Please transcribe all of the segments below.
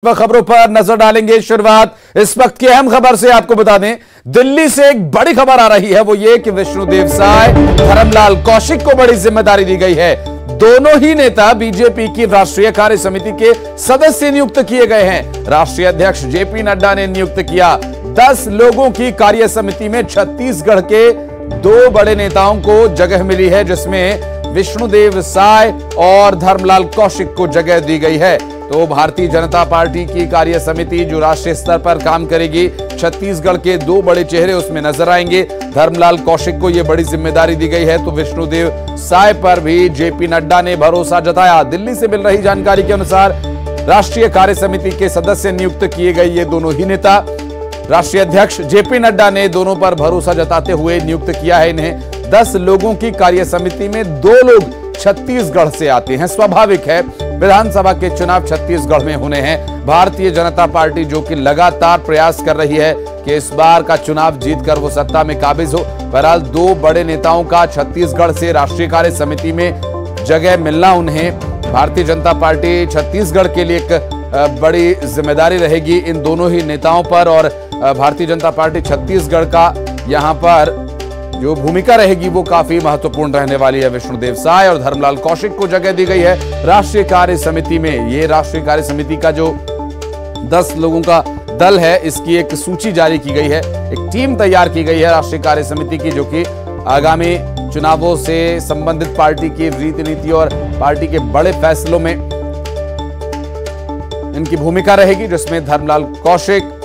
खबरों पर नजर डालेंगे। शुरुआत इस वक्त की अहम खबर से आपको बता दें, दिल्ली से एक बड़ी खबर आ रही है, वो ये कि विष्णुदेव साय, धर्मलाल कौशिक को बड़ी जिम्मेदारी दी गई है। दोनों ही नेता बीजेपी की राष्ट्रीय कार्य समिति के सदस्य नियुक्त किए गए हैं। राष्ट्रीय अध्यक्ष जेपी नड्डा ने नियुक्त किया। 10 लोगों की कार्य समिति में छत्तीसगढ़ के 2 बड़े नेताओं को जगह मिली है, जिसमें विष्णुदेव साय और धर्मलाल कौशिक को जगह दी गई है। तो भारतीय जनता पार्टी की कार्य समिति जो राष्ट्रीय स्तर पर काम करेगी, छत्तीसगढ़ के 2 बड़े चेहरे उसमें नजर आएंगे। धर्मलाल कौशिक को यह बड़ी जिम्मेदारी दी गई है, तो विष्णुदेव साय पर भी जेपी नड्डा ने भरोसा जताया। दिल्ली से मिल रही जानकारी के अनुसार राष्ट्रीय कार्य समिति के सदस्य नियुक्त किए गए ये दोनों ही नेता, राष्ट्रीय अध्यक्ष जेपी नड्डा ने दोनों पर भरोसा जताते हुए नियुक्त किया है इन्हें। 10 लोगों की कार्य समिति में 2 लोग छत्तीसगढ़ से आते हैं। स्वाभाविक है, विधानसभा के चुनाव छत्तीसगढ़ में होने हैं। भारतीय जनता पार्टी जो कि लगातार प्रयास कर रही है कि इस बार का चुनाव जीतकर वो सत्ता में काबिज हो। बहरहाल 2 बड़े नेताओं का छत्तीसगढ़ से राष्ट्रीय कार्य समिति में जगह मिलना उन्हें भारतीय जनता पार्टी छत्तीसगढ़ के लिए एक बड़ी जिम्मेदारी रहेगी इन दोनों ही नेताओं पर। और भारतीय जनता पार्टी छत्तीसगढ़ का यहाँ पर जो भूमिका रहेगी वो काफी महत्वपूर्ण रहने वाली है। विष्णुदेव साय और धर्मलाल कौशिक को जगह दी गई है राष्ट्रीय कार्य समिति में। ये राष्ट्रीय कार्य समिति का जो 10 लोगों का दल है, इसकी एक सूची जारी की गई है, एक टीम तैयार की गई है राष्ट्रीय कार्य समिति की, जो कि आगामी चुनावों से संबंधित पार्टी की रीति नीति और पार्टी के बड़े फैसलों में इनकी भूमिका रहेगी, जिसमें धर्मलाल कौशिक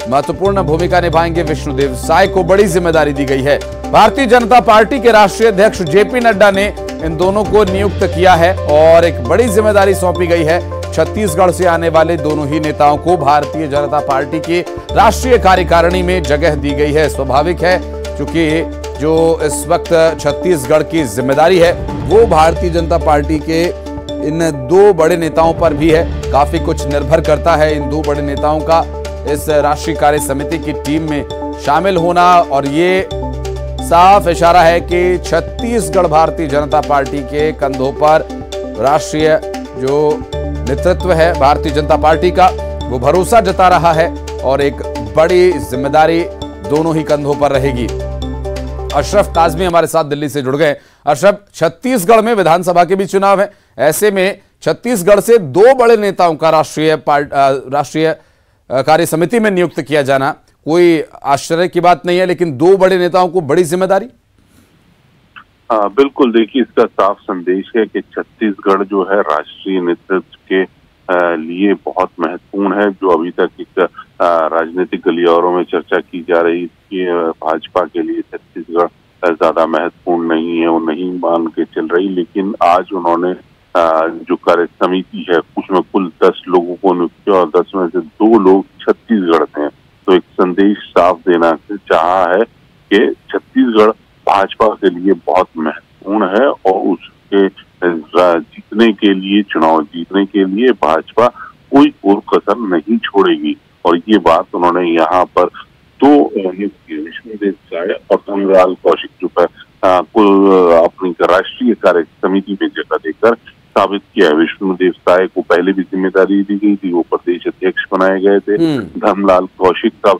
महत्वपूर्ण भूमिका निभाएंगे। विष्णुदेव साय को बड़ी जिम्मेदारी दी गई है। भारतीय जनता पार्टी के राष्ट्रीय अध्यक्ष जेपी नड्डा ने इन दोनों को नियुक्त किया है और एक बड़ी जिम्मेदारी सौंपी गई है। छत्तीसगढ़ से आने वाले दोनों ही नेताओं को भारतीय जनता पार्टी की राष्ट्रीय कार्यकारिणी में जगह दी गई है। स्वाभाविक है, क्योंकि जो इस वक्त छत्तीसगढ़ की जिम्मेदारी है वो भारतीय जनता पार्टी के इन 2 बड़े नेताओं पर भी है। काफी कुछ निर्भर करता है इन 2 बड़े नेताओं का इस राष्ट्रीय कार्य समिति की टीम में शामिल होना। और ये साफ इशारा है कि छत्तीसगढ़ भारतीय जनता पार्टी के कंधों पर राष्ट्रीय जो नेतृत्व है भारतीय जनता पार्टी का, वो भरोसा जता रहा है और एक बड़ी जिम्मेदारी दोनों ही कंधों पर रहेगी। अशरफ काजमी हमारे साथ दिल्ली से जुड़ गए। अशरफ, छत्तीसगढ़ में विधानसभा के भी चुनाव है, ऐसे में छत्तीसगढ़ से 2 बड़े नेताओं का राष्ट्रीय कार्य समिति में नियुक्त किया जाना कोई आश्चर्य की बात नहीं है, लेकिन 2 बड़े नेताओं को बड़ी जिम्मेदारी। बिल्कुल, देखिए, इसका साफ संदेश है कि छत्तीसगढ़ जो है राष्ट्रीय नेतृत्व के लिए बहुत महत्वपूर्ण है। जो अभी तक एक राजनीतिक गलियारों में चर्चा की जा रही कि भाजपा के लिए छत्तीसगढ़ ज्यादा महत्वपूर्ण नहीं है, वो नहीं मान के चल रही, लेकिन आज उन्होंने जो कार्य समिति है उसमें कुल 10 लोगों को नियुक्त किया और 10 में से 2 लोग छत्तीसगढ़ से हैं। तो एक संदेश साफ देना चाहा है कि छत्तीसगढ़ भाजपा के लिए बहुत महत्वपूर्ण है और उसके जीतने के लिए, चुनाव जीतने के लिए भाजपा कोई कोर कसर नहीं छोड़ेगी। और ये बात उन्होंने यहाँ पर 2 विष्णुदेव साय और धर्मलाल कौशिक जो अपनी राष्ट्रीय कार्य समिति में जगह देकर साबित किया है। विष्णुदेव साय को पहले भी जिम्मेदारी दी गई थी, वो प्रदेश अध्यक्ष बनाए गए थे। धर्मलाल कौशिक का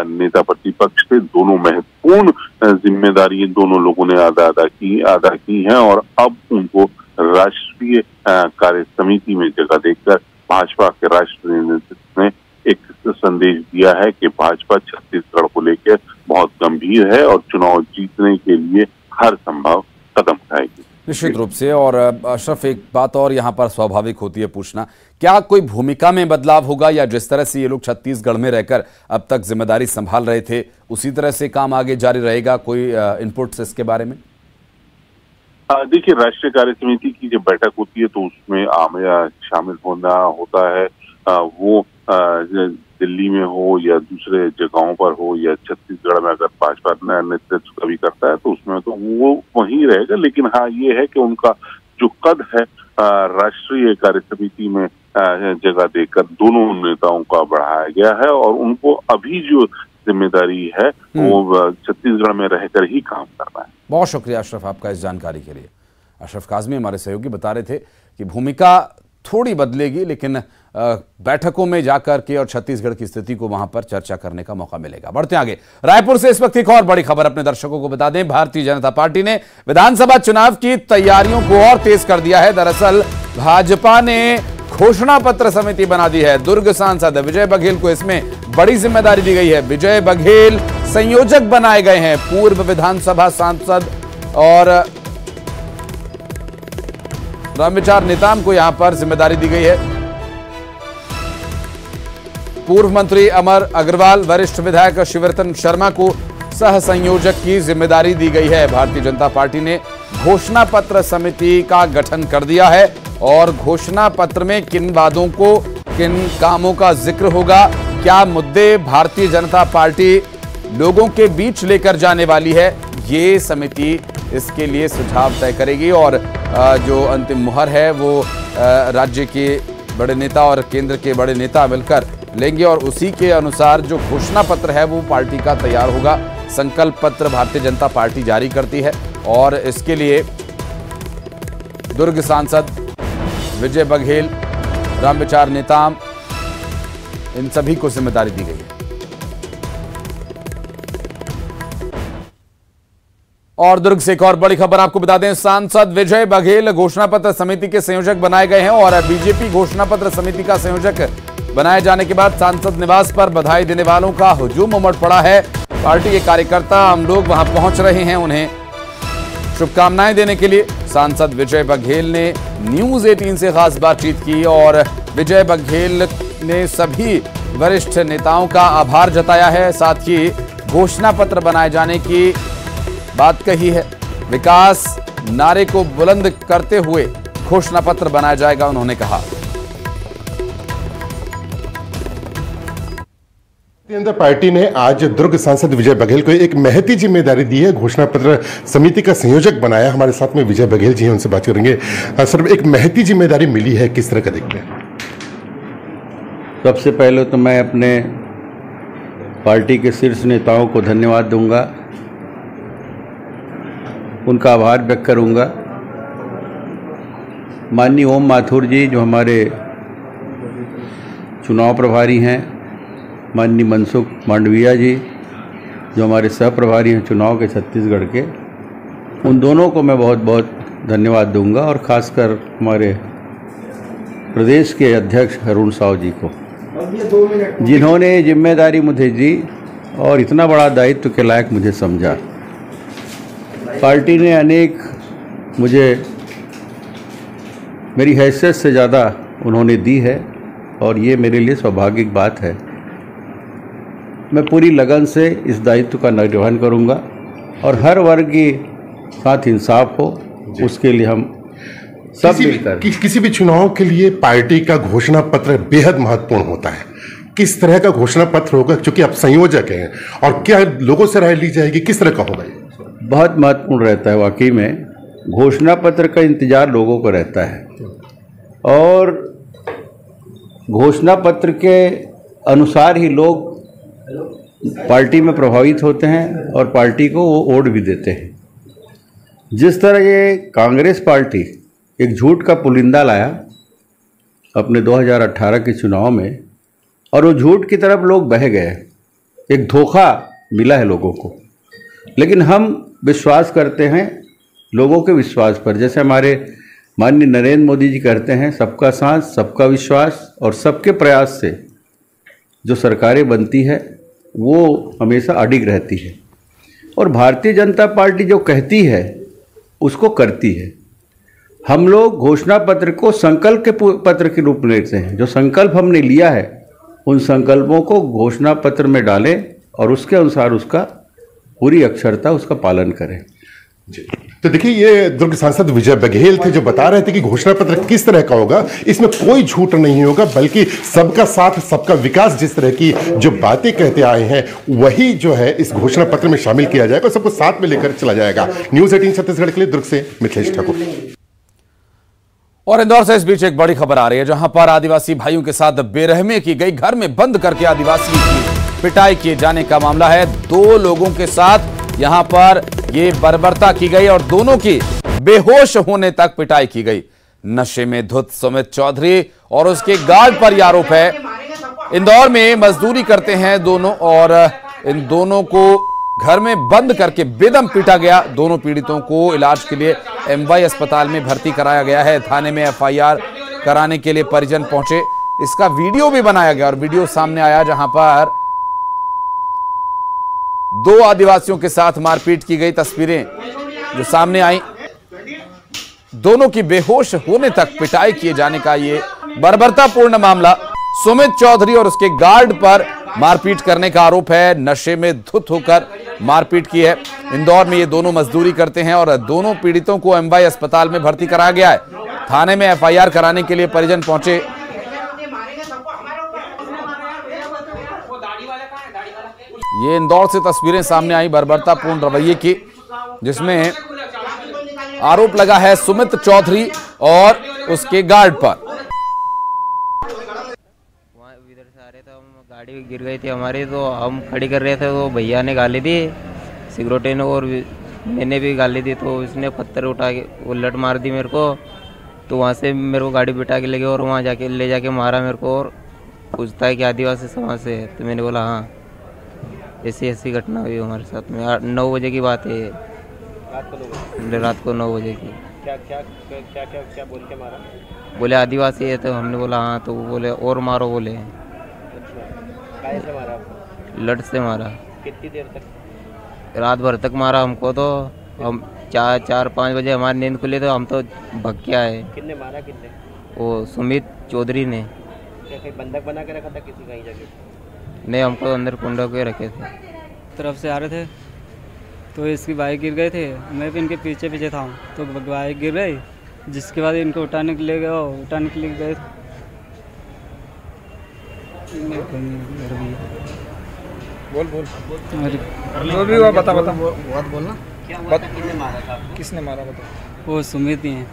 नेता प्रतिपक्ष थे। दोनों महत्वपूर्ण जिम्मेदारी दोनों लोगों ने अदा की हैं और अब उनको राष्ट्रीय कार्य समिति में जगह देकर भाजपा के राष्ट्रीय नेतृत्व ने एक संदेश दिया है कि भाजपा छत्तीसगढ़ को लेकर बहुत गंभीर है और चुनाव जीतने के लिए हर संभव कदम उठाएगी। निश्चित रूप से। और अशरफ, एक बात और यहाँ पर स्वाभाविक होती है पूछना, क्या कोई भूमिका में बदलाव होगा या जिस तरह से ये लोग छत्तीसगढ़ में रहकर अब तक जिम्मेदारी संभाल रहे थे उसी तरह से काम आगे जारी रहेगा? कोई इनपुट्स इसके बारे में? देखिए, राष्ट्रीय कार्य समिति की जब बैठक होती है तो उसमें शामिल होना होता है। वो दिल्ली में हो या दूसरे जगहों पर हो या छत्तीसगढ़ में अगर भाजपा नेतृत्व कभी करता है तो उसमें तो वो वहीं रहेगा। लेकिन हाँ, ये है कि उनका जो कद है राष्ट्रीय कार्य समिति में जगह देकर दोनों नेताओं का बढ़ाया गया है और उनको अभी जो जिम्मेदारी है वो छत्तीसगढ़ में रहकर ही काम करना है। बहुत शुक्रिया अशरफ आपका इस जानकारी के लिए। अशरफ काजमी हमारे सहयोगी बता रहे थे कि भूमिका थोड़ी बदलेगी, लेकिन बैठकों में जाकर के और छत्तीसगढ़ की स्थिति को वहां पर चर्चा करने का मौका मिलेगा। बढ़ते आगे, रायपुर से इस वक्त एक और बड़ी खबर अपने दर्शकों को बता दें। भारतीय जनता पार्टी ने विधानसभा चुनाव की तैयारियों को और तेज कर दिया है। दरअसल भाजपा ने घोषणा पत्र समिति बना दी है। दुर्ग सांसद विजय बघेल को इसमें बड़ी जिम्मेदारी दी गई है। विजय बघेल संयोजक बनाए गए हैं। पूर्व विधानसभा सांसद और रामविचार नेताम को यहां पर जिम्मेदारी दी गई है। पूर्व मंत्री अमर अग्रवाल, वरिष्ठ विधायक शिवरतन शर्मा को सह संयोजक की जिम्मेदारी दी गई है। भारतीय जनता पार्टी ने घोषणा पत्र समिति का गठन कर दिया है और घोषणा पत्र में किन वादों को, किन कामों का जिक्र होगा, क्या मुद्दे भारतीय जनता पार्टी लोगों के बीच लेकर जाने वाली है, ये समिति इसके लिए सुझाव तय करेगी और जो अंतिम मुहर है वो राज्य के बड़े नेता और केंद्र के बड़े नेता मिलकर लेंगे और उसी के अनुसार जो घोषणा पत्र है वो पार्टी का तैयार होगा। संकल्प पत्र भारतीय जनता पार्टी जारी करती है और इसके लिए दुर्ग सांसद विजय बघेल, रामविचार नेताम, इन सभी को जिम्मेदारी दी गई है। और दुर्ग से एक और बड़ी खबर आपको बता दें। सांसद विजय बघेल घोषणा पत्र समिति के संयोजक बनाए गए हैं और बीजेपी घोषणा पत्र समिति का संयोजक बनाए जाने के बाद सांसद निवास पर बधाई देने वालों का हुजूम उमड़ पड़ा है। पार्टी के कार्यकर्ता हम लोग वहां पहुंच रहे हैं उन्हें शुभकामनाएं देने के लिए। सांसद विजय बघेल ने न्यूज 18 से खास बातचीत की और विजय बघेल ने सभी वरिष्ठ नेताओं का आभार जताया है। साथ ही घोषणा पत्र बनाए जाने की बात कही है। विकास नारे को बुलंद करते हुए घोषणा पत्र बनाया जाएगा, उन्होंने कहा। भारतीय जनता पार्टी ने आज दुर्ग सांसद विजय बघेल को एक महती जिम्मेदारी दी है। घोषणा पत्र समिति का संयोजक बनाया। हमारे साथ में विजय बघेल जी हैं, उनसे बात करेंगे। सर, एक महती जिम्मेदारी मिली है, किस तरह का देखते हैं? सबसे पहले तो मैं अपने पार्टी के शीर्ष नेताओं को धन्यवाद दूंगा, उनका आभार व्यक्त करूंगा। माननीय ओम माथुर जी जो हमारे चुनाव प्रभारी हैं, माननीय मनसुख मांडविया जी जो हमारे सह प्रभारी हैं चुनाव के छत्तीसगढ़ के, उन दोनों को मैं बहुत बहुत धन्यवाद दूंगा और ख़ासकर हमारे प्रदेश के अध्यक्ष अरुण साव जी को, जिन्होंने जिम्मेदारी मुझे दी और इतना बड़ा दायित्व के लायक मुझे समझा। पार्टी ने अनेक मुझे मेरी हैसियत से ज़्यादा उन्होंने दी है और ये मेरे लिए सौभाग्य की बात है। मैं पूरी लगन से इस दायित्व का निर्वहन करूंगा और हर वर्ग के साथ इंसाफ हो, उसके लिए हम सब मिलकर। किसी भी चुनाव के लिए पार्टी का घोषणा पत्र बेहद महत्वपूर्ण होता है। किस तरह का घोषणा पत्र होगा, क्योंकि आप संयोजक हैं, और क्या लोगों से राय ली जाएगी, किस तरह का होगा? बहुत महत्वपूर्ण रहता है। वाकई में घोषणा पत्र का इंतजार लोगों को रहता है और घोषणा पत्र के अनुसार ही लोग पार्टी में प्रभावित होते हैं और पार्टी को वो वोट भी देते हैं। जिस तरह ये कांग्रेस पार्टी एक झूठ का पुलिंदा लाया अपने 2018 के चुनाव में और वो झूठ की तरफ लोग बह गए, एक धोखा मिला है लोगों को। लेकिन हम विश्वास करते हैं लोगों के विश्वास पर, जैसे हमारे माननीय नरेंद्र मोदी जी कहते हैं, सबका साथ, सबका विश्वास और सबके प्रयास से जो सरकारें बनती है वो हमेशा अडिग रहती है और भारतीय जनता पार्टी जो कहती है उसको करती है। हम लोग घोषणा पत्र को संकल्प के पत्र के रूप में लेते हैं। जो संकल्प हमने लिया है उन संकल्पों को घोषणा पत्र में डालें और उसके अनुसार उसका पूरी अक्षरता उसका पालन करें। जी, तो देखिए, ये दुर्ग सांसद विजय बघेल थे जो बता रहे थे कि घोषणा पत्र किस तरह का होगा। इसमें कोई झूठ नहीं होगा, बल्कि सबका साथ सबका विकास, जिस तरह की जो बातें कहते आए हैं वही जो है इस घोषणा पत्र में शामिल किया जाएगा, सबको साथ में लेकर चला जाएगा। न्यूज़ 18 छत्तीसगढ़ के लिए दुर्ग से मिथिलेश ठाकुर। और इंदौर से इस बीच एक बड़ी खबर आ रही है, जहां पर आदिवासी भाइयों के साथ बेरहमी की गई। घर में बंद करके आदिवासी की पिटाई किए जाने का मामला है। 2 लोगों के साथ यहां पर ये बर्बरता की गई और दोनों की बेहोश होने तक पिटाई की गई। नशे में धुत सुमित चौधरी और उसके गार्ड पर यह आरोप है। इंदौर में मजदूरी करते हैं दोनों और इन दोनों को घर में बंद करके बेदम पीटा गया। दोनों पीड़ितों को इलाज के लिए एमवाई अस्पताल में भर्ती कराया गया है। थाने में एफआईआर कराने के लिए परिजन पहुंचे। इसका वीडियो भी बनाया गया और वीडियो सामने आया जहां पर 2 आदिवासियों के साथ मारपीट की गई तस्वीरें जो सामने आई। दोनों की बेहोश होने तक पिटाई किए जाने का ये बर्बरतापूर्ण मामला। सुमित चौधरी और उसके गार्ड पर मारपीट करने का आरोप है। नशे में धुत होकर मारपीट की है। इंदौर में ये दोनों मजदूरी करते हैं और दोनों पीड़ितों को एमवाई अस्पताल में भर्ती कराया गया है। थाने में एफआईआर कराने के लिए परिजन पहुंचे। ये इंदौर से तस्वीरें सामने आई बर्बरतापूर्ण रवैये की, जिसमें आरोप लगा है सुमित चौधरी और उसके गार्ड पर। इधर से आ रहे थे हम, गाड़ी गिर गई थी हमारी, तो हम खड़ी कर रहे थे तो भैया ने गाली दी, सिगरेटे ने, और मैंने भी गाली दी। तो इसने पत्थर उठा के उलट मार दी मेरे को। तो वहाँ से मेरे को गाड़ी बिठा के ले गए और वहाँ जाके ले जाके मारा मेरे को। और पूछता है कि आदिवासी समाज से है? तो मैंने बोला हाँ, ऐसी ऐसी घटना हुई हमारे साथ में। 9 बजे की बात है, रात को 9 बजे की। क्या बोल के मारा? बोले आदिवासी है। तो हमने बोला हाँ। तो वो बोले और मारो, बोले। कैसे से मारा आपको? लट से मारा। कितनी देर तक? रात भर तक मारा हमको। तो हम 4-5 बजे हमारी नींद खुली तो हम तो भग के आए। किसने मारा? किसने? वो सुमित चौधरी ने। क्या कहीं बंधक बना के रखा था किसी कहीं जगह? नहीं, हमको अंदर कुंडा के रखे थे। तरफ से आ रहे थे तो इसकी बाइक गिर गए थे, मैं भी इनके पीछे पीछे था। तो बाइक गिर गई, जिसके बाद इनको उठाने के लिए गए, उठाने के लिए गए। बोल जो भी हुआ बता बहुत बोलना। क्या हुआ था? किसने मारा था? किसने मारा बता? वो सुमित ही हैं।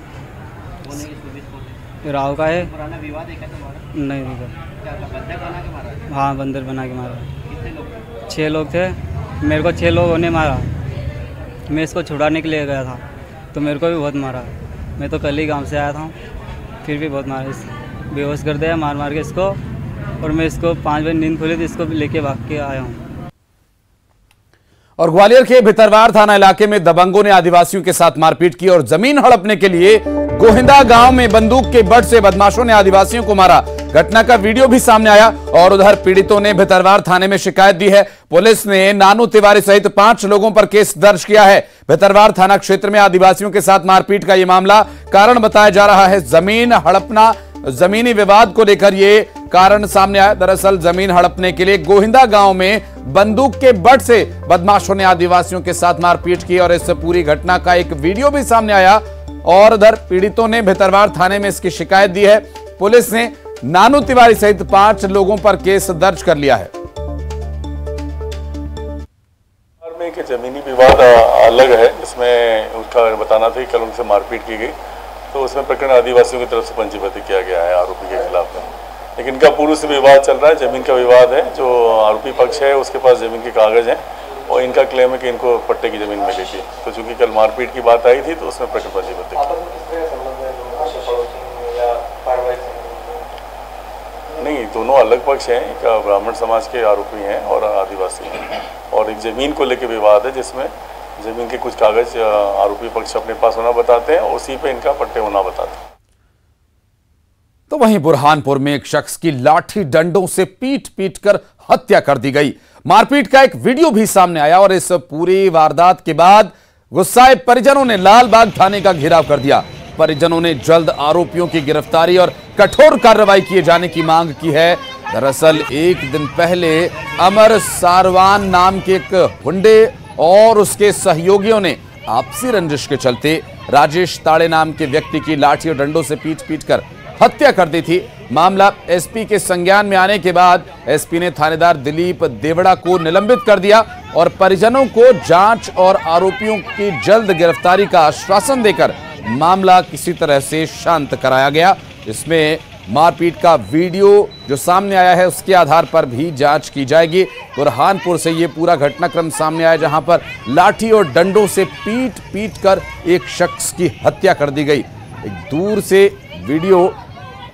राव का है। पुराना विवाद है क्या तुम्हारा? नहीं नहीं क्या बंदर बना के मारा? हाँ, बंदर बना के मारा। कितने लोग थे? 6 लोग थे। मेरे को 6 लोगों ने मारा। मैं इसको छुड़ाने के लिए गया था तो मेरे को भी बहुत मारा। मैं तो कल ही गांव से आया था, फिर भी बहुत मारा। इस बेहोश कर दिया मार मार के इसको। और मैं इसको 5 बजे नींद खुली थी, इसको लेके भाग के आया हूँ। और ग्वालियर के भितरवार थाना इलाके में दबंगों ने आदिवासियों के साथ मारपीट की और जमीन हड़पने के लिए गोहिंदा गांव में बंदूक के बट से बदमाशों ने आदिवासियों को मारा। घटना का वीडियो भी सामने आया और उधर पीड़ितों ने भितरवार थाने में शिकायत दी है। पुलिस ने नानू तिवारी सहित 5 लोगों पर केस दर्ज किया है। भितरवार थाना क्षेत्र में आदिवासियों के साथ मारपीट का यह मामला कारण बताया जा रहा है जमीन हड़पना। जमीनी विवाद को लेकर ये कारण सामने आया। दरअसल जमीन हड़पने के लिए गोहिंदा गांव में बंदूक के बट से बदमाशों ने आदिवासियों के साथ मारपीट की और इस पूरी घटना का एक वीडियो भी सामने आया और उधर पीड़ितों ने भितरवार थाने में इसकी शिकायत दी है। पुलिस ने नानू तिवारी सहित 5 लोगों पर केस दर्ज कर लिया है। के जमीनी विवाद अलग है, इसमें उसका बताना था कि कल उनसे मारपीट की गई, तो उसमें प्रकरण आदिवासियों की तरफ से पंजीबद्ध किया गया है आरोपी के खिलाफ में। लेकिन इनका पूर्व से विवाद चल रहा है, जमीन का विवाद है। जो आरोपी पक्ष है उसके पास जमीन के कागज हैं और इनका क्लेम है कि इनको पट्टे की जमीन मिली थी। तो चूंकि कल मारपीट की बात आई थी तो उसमें प्रकरण पंजीबद्ध किया। नहीं, दोनों अलग पक्ष हैं। एक ब्राह्मण समाज के आरोपी हैं और आदिवासी हैं, और एक जमीन को लेकर विवाद है जिसमें जमीन के कुछ कागज आरोपी पक्ष अपने पास होना बताते हैं और उसी पे इनका पट्टे होना बताते हैं। तो वहीं बुरहानपुर में एक शख्स की लाठी डंडों से पीट पीट कर हत्या कर दी गई। मारपीट का एक वीडियो भी सामने आया और इस पूरी वारदात के बाद गुस्साए परिजनों ने लालबाग थाने का घेराव कर दिया। परिजनों ने जल्द आरोपियों की गिरफ्तारी और कठोर कार्रवाई किए जाने की मांग की है। दरअसल एक दिन पहले अमर सारवान नाम के एक हुंडे और उसके सहयोगियों ने आपसी रंजिश के चलते राजेश ताड़े नाम के व्यक्ति की लाठी और डंडों से पीट पीट कर हत्या कर दी थी। मामला एसपी के संज्ञान में आने के बाद एसपी ने थानेदार दिलीप देवड़ा को निलंबित कर दिया और परिजनों को जांच और आरोपियों की जल्द गिरफ्तारी का आश्वासन देकर मामला किसी तरह से शांत कराया गया। इसमें मारपीट का वीडियो जो सामने आया है उसके आधार पर भी जांच की जाएगी। बुरहानपुर से ये पूरा घटनाक्रम सामने आया जहां पर लाठी और डंडों से पीट पीट कर एक शख्स की हत्या कर दी गई। एक दूर से वीडियो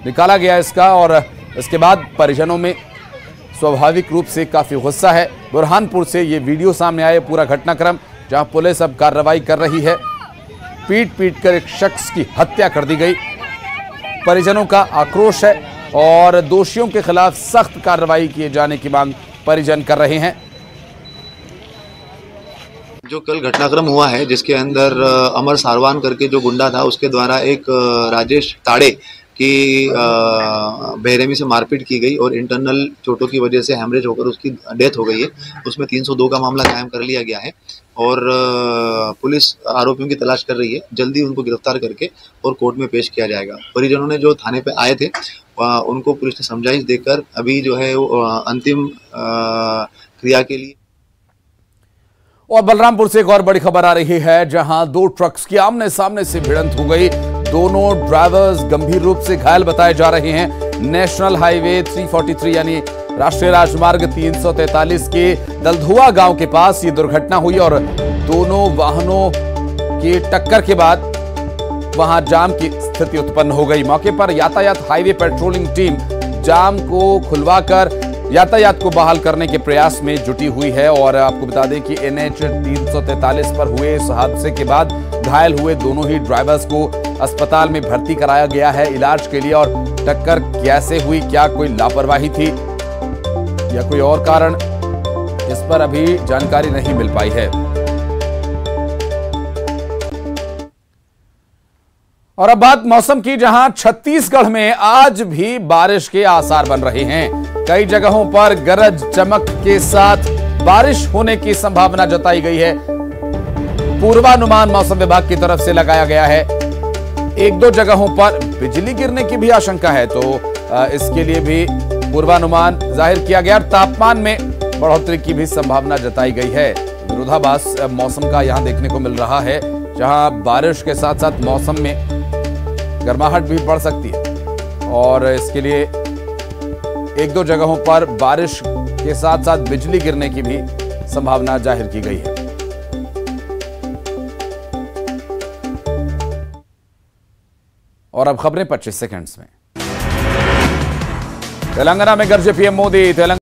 निकाला गया इसका और इसके बाद परिजनों में स्वाभाविक रूप से काफी गुस्सा है। बुरहानपुर से ये वीडियो सामने आया पूरा घटनाक्रम, जहां पुलिस अब कार्रवाई कर रही है। पीट कर एक शख्स की हत्या कर दी गई। परिजनों का आक्रोश है और दोषियों के खिलाफ सख्त कार्रवाई किए जाने की मांग परिजन कर रहे हैं। जो कल घटनाक्रम हुआ है जिसके अंदर अमर सारवान करके जो गुंडा था उसके द्वारा एक राजेश ताड़े की बेरहमी से मारपीट की गई और इंटरनल चोटों की वजह से हैमरेज होकर उसकी डेथ हो गई है। उसमें 302 का मामला कायम कर लिया गया है और पुलिस आरोपियों की तलाश कर रही है। जल्दी उनको गिरफ्तार करके और कोर्ट में पेश किया जाएगा। परिजनों ने जो थाने पे आए थे उनको पुलिस ने समझाइश देकर अभी जो है वो अंतिम क्रिया के लिए। और बलरामपुर से एक और बड़ी खबर आ रही है, जहां दो ट्रक्स की आमने सामने से भिड़ंत हो गई। दोनों ड्राइवर्स गंभीर रूप से घायल बताए जा रहे हैं। नेशनल हाईवे 343 यानी राष्ट्रीय राजमार्ग 343 के दलधुआ गांव के पास ये दुर्घटना हुई और दोनों वाहनों की टक्कर के बाद वहां जाम की स्थिति उत्पन्न हो गई। मौके पर यातायात हाईवे पेट्रोलिंग टीम जाम को खुलवाकर यातायात को बहाल करने के प्रयास में जुटी हुई है। और आपको बता दें कि NH 343 पर हुए इस हादसे के बाद घायल हुए दोनों ही ड्राइवर्स को अस्पताल में भर्ती कराया गया है इलाज के लिए। और टक्कर कैसे हुई, क्या कोई लापरवाही थी या कोई और कारण, इस पर अभी जानकारी नहीं मिल पाई है। और अब बात मौसम की, जहां छत्तीसगढ़ में आज भी बारिश के आसार बन रहे हैं। कई जगहों पर गरज चमक के साथ बारिश होने की संभावना जताई गई है। पूर्वानुमान मौसम विभाग की तरफ से लगाया गया है। एक दो जगहों पर बिजली गिरने की भी आशंका है, तो इसके लिए भी पूर्वानुमान जाहिर किया गया। तापमान में बढ़ोतरी की भी संभावना जताई गई है। विरोधाभास मौसम का यहां देखने को मिल रहा है, जहां बारिश के साथ साथ मौसम में गर्माहट भी बढ़ सकती है और इसके लिए एक दो जगहों पर बारिश के साथ साथ बिजली गिरने की भी संभावना जाहिर की गई है। और अब खबरें 25 सेकंड्स में। तेलंगाना में गरजे पीएम मोदी।